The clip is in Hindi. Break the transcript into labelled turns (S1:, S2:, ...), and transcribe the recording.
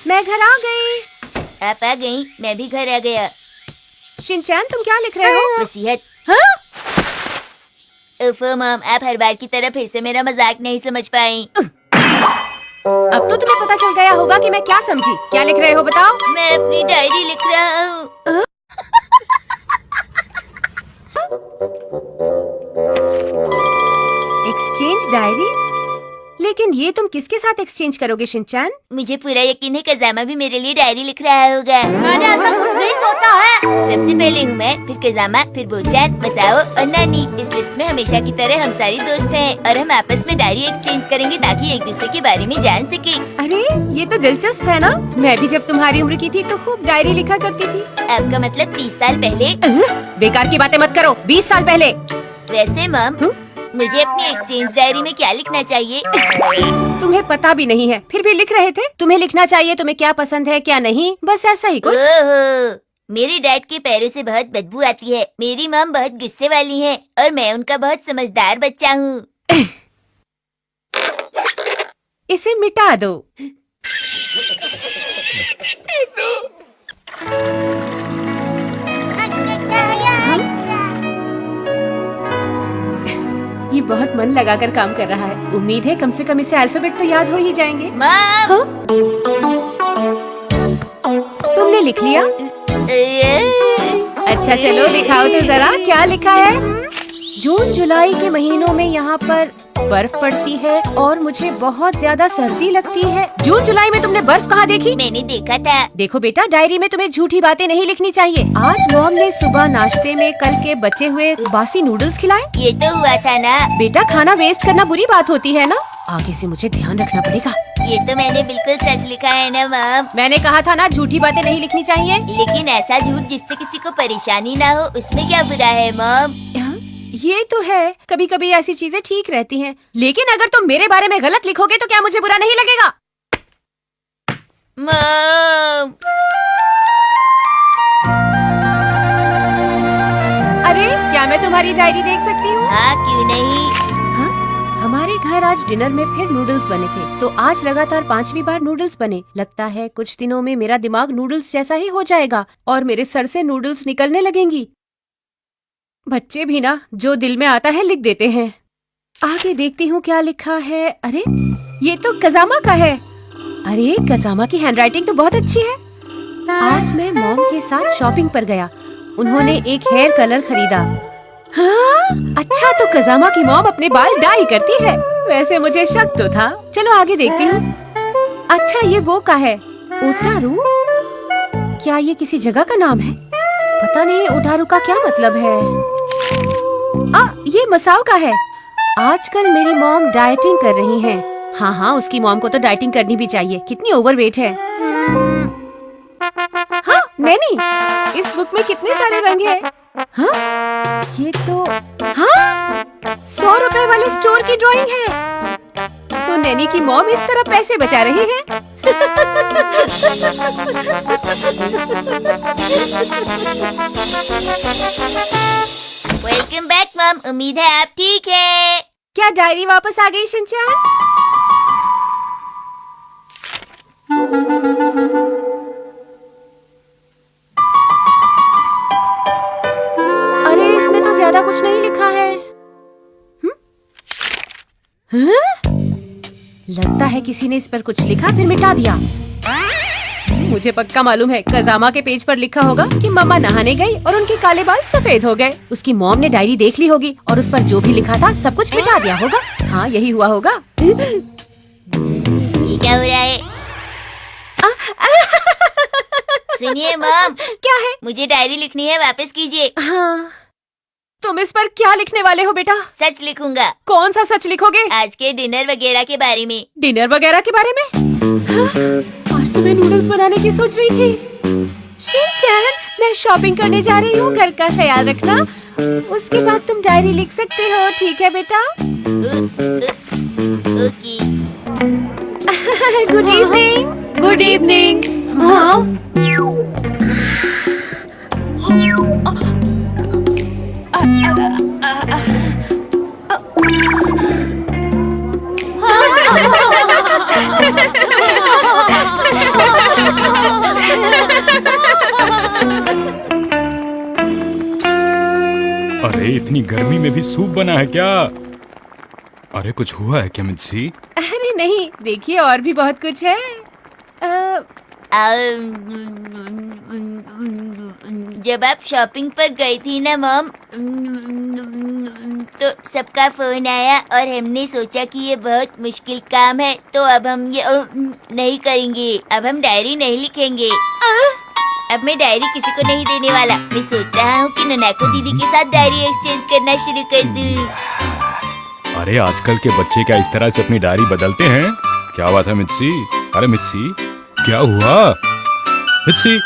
S1: मैं घर आ गई।
S2: आप आ गई, मैं भी घर आ गया।
S1: शिनचैन, तुम क्या लिख रहे हो?
S2: वसीयत।
S1: हाँ?
S2: उफ़ो मॉम, आप हर बार की तरह फिर से मेरा मजाक नहीं समझ पाई।
S1: अब तो तुम्हें पता चल गया होगा कि मैं क्या समझी। क्या लिख रहे हो बताओ?
S2: मैं अपनी डायरी लिख रहा हूँ।
S1: Exchange diary? लेकिन ये तुम किसके साथ एक्सचेंज करोगे शिनचैन?
S2: मुझे पूरा यकीन है कज़ामा भी मेरे लिए डायरी लिख रहा होगा।
S1: मैंने ऐसा कुछ नहीं सोचा है।
S2: सबसे पहले हूँ मैं, फिर कज़ामा, फिर बोचान, मसाओ और नानी। इस लिस्ट में हमेशा की तरह हम सारी दोस्त हैं और हम आपस में डायरी एक्सचेंज करेंगे ताकि एक दूसरे के बारे में जान सके।
S1: अरे ये तो दिलचस्प है ना। मैं भी जब तुम्हारी उम्र की थी तो खूब डायरी लिखा करती थी।
S2: आपका मतलब 30 साल पहले?
S1: बेकार की बातें मत करो। 20 साल पहले।
S2: वैसे मम, मुझे अपनी एक्सचेंज डायरी में क्या लिखना चाहिए?
S1: तुम्हें पता भी नहीं है, फिर भी लिख रहे थे। तुम्हें लिखना चाहिए तुम्हें क्या पसंद है क्या नहीं, बस ऐसा ही कुछ।
S2: ओहो, मेरे डैड के पैरों से बहुत बदबू आती है। मेरी मम बहुत गुस्से वाली हैं और मैं उनका बहुत समझदार बच्चा हूँ।
S1: इसे मिटा दो। ये बहुत मन लगाकर काम कर रहा है। उम्मीद है कम से कम इसे अल्फाबेट तो याद हो ही जाएंगे।
S2: मम,
S1: हाँ? तुमने लिख लिया? अच्छा चलो दिखाओ तो जरा क्या लिखा है। जून जुलाई के महीनों में यहाँ पर बर्फ पड़ती है और मुझे बहुत ज्यादा सर्दी लगती है। जून जुलाई में तुमने बर्फ कहाँ देखी?
S2: मैंने देखा था।
S1: देखो बेटा, डायरी में तुम्हें झूठी बातें नहीं लिखनी चाहिए। आज मॉम ने सुबह नाश्ते में कल के बचे हुए बासी नूडल्स खिलाए।
S2: ये तो हुआ था ना।
S1: बेटा, खाना वेस्ट करना बुरी बात होती है ना। आगे से मुझे ध्यान रखना पड़ेगा।
S2: ये तो मैंने बिल्कुल सच लिखा है ना मम।
S1: मैंने कहा था ना झूठी बातें नहीं लिखनी चाहिए।
S2: लेकिन ऐसा झूठ जिससे किसी को परेशानी ना हो, उसमें क्या बुरा है मम?
S1: ये तो है, कभी कभी ऐसी चीजें ठीक रहती हैं। लेकिन अगर तुम मेरे बारे में गलत लिखोगे तो क्या मुझे बुरा नहीं लगेगा?
S2: मम,
S1: अरे क्या मैं तुम्हारी डायरी देख सकती हूँ?
S2: हाँ क्यों नहीं।
S1: हाँ? हमारे घर आज डिनर में फिर नूडल्स बने थे, तो आज लगातार 5वीं बार नूडल्स बने। लगता है कुछ दिनों में मेरा दिमाग नूडल्स जैसा ही हो जाएगा और मेरे सर से नूडल्स निकलने लगेंगी। बच्चे भी ना जो दिल में आता है लिख देते हैं। आगे देखती हूँ क्या लिखा है। अरे ये तो कज़ामा का है। अरे कज़ामा की हैंडराइटिंग तो बहुत अच्छी है। आज मैं मॉम के साथ शॉपिंग पर गया। उन्होंने एक हेयर कलर खरीदा। हाँ? अच्छा, तो कज़ामा की मॉम अपने बाल डाई करती है। वैसे मुझे शक तो था। चलो आगे देखती हूँ। अच्छा ये वो का है, ओटारू। क्या ये किसी जगह का नाम है? पता नहीं ओटारू का क्या मतलब है। ये मसाओ का है। आजकल मेरी मॉम डाइटिंग कर रही हैं। हाँ हाँ, उसकी मॉम को तो डाइटिंग करनी भी चाहिए। कितनी ओवरवेट है। हाँ नैनी, इस बुक में कितने सारे रंग हैं। हाँ ये तो, हाँ 100 रुपए वाले स्टोर की ड्राइंग है। तो नैनी की मॉम इस तरह पैसे बचा रही है।
S2: वेलकम बैक मम, उम्मीद है आप ठीक है।
S1: क्या डायरी वापस आ गई शिनचैन? अरे इसमें तो ज्यादा कुछ नहीं लिखा है। लगता है किसी ने इस पर कुछ लिखा फिर मिटा दिया। मुझे पक्का मालूम है कज़ामा के पेज पर लिखा होगा कि मम्मा नहाने गई और उनके काले बाल सफेद हो गए। उसकी मॉम ने डायरी देख ली होगी और उस पर जो भी लिखा था सब कुछ मिटा दिया होगा। हाँ यही हुआ होगा।
S2: ये क्या हो रहा है? सुनिए मम,
S1: क्या है?
S2: मुझे डायरी लिखनी है, वापस कीजिए।
S1: हाँ, तुम इस पर क्या लिखने वाले हो बेटा?
S2: सच लिखूंगा।
S1: कौन सा सच लिखोगे?
S2: आज के डिनर वगैरह के बारे में।
S1: डिनर वगैरह के बारे में? हाँ, आज तो मैं नूडल्स बनाने की सोच रही थी। शिनचैन, मैं शॉपिंग करने जा रही हूँ, घर का ख्याल रखना। उसके बाद तुम डायरी लिख सकते हो, ठीक है बेटा?
S2: Okay.
S1: Good evening. Good evening.
S3: इतनी गर्मी में भी सूप बना है क्या? अरे कुछ हुआ है क्या मित्सी?
S1: अरे नहीं, देखिए और भी बहुत कुछ है।
S2: जब आप शॉपिंग पर गई थी ना मॉम, तो सबका फोन आया और हमने सोचा कि ये बहुत मुश्किल काम है, तो अब हम ये नहीं करेंगे। अब हम डायरी नहीं लिखेंगे। अब मैं डायरी किसी को नहीं देने वाला। मैं सोच रहा हूँ कि ननाको दीदी के साथ डायरी एक्सचेंज करना शुरू कर दूँ।
S3: अरे आजकल के बच्चे क्या इस तरह से अपनी डायरी बदलते हैं? क्या बात है मित्सी? अरे मित्सी क्या हुआ? मित्सी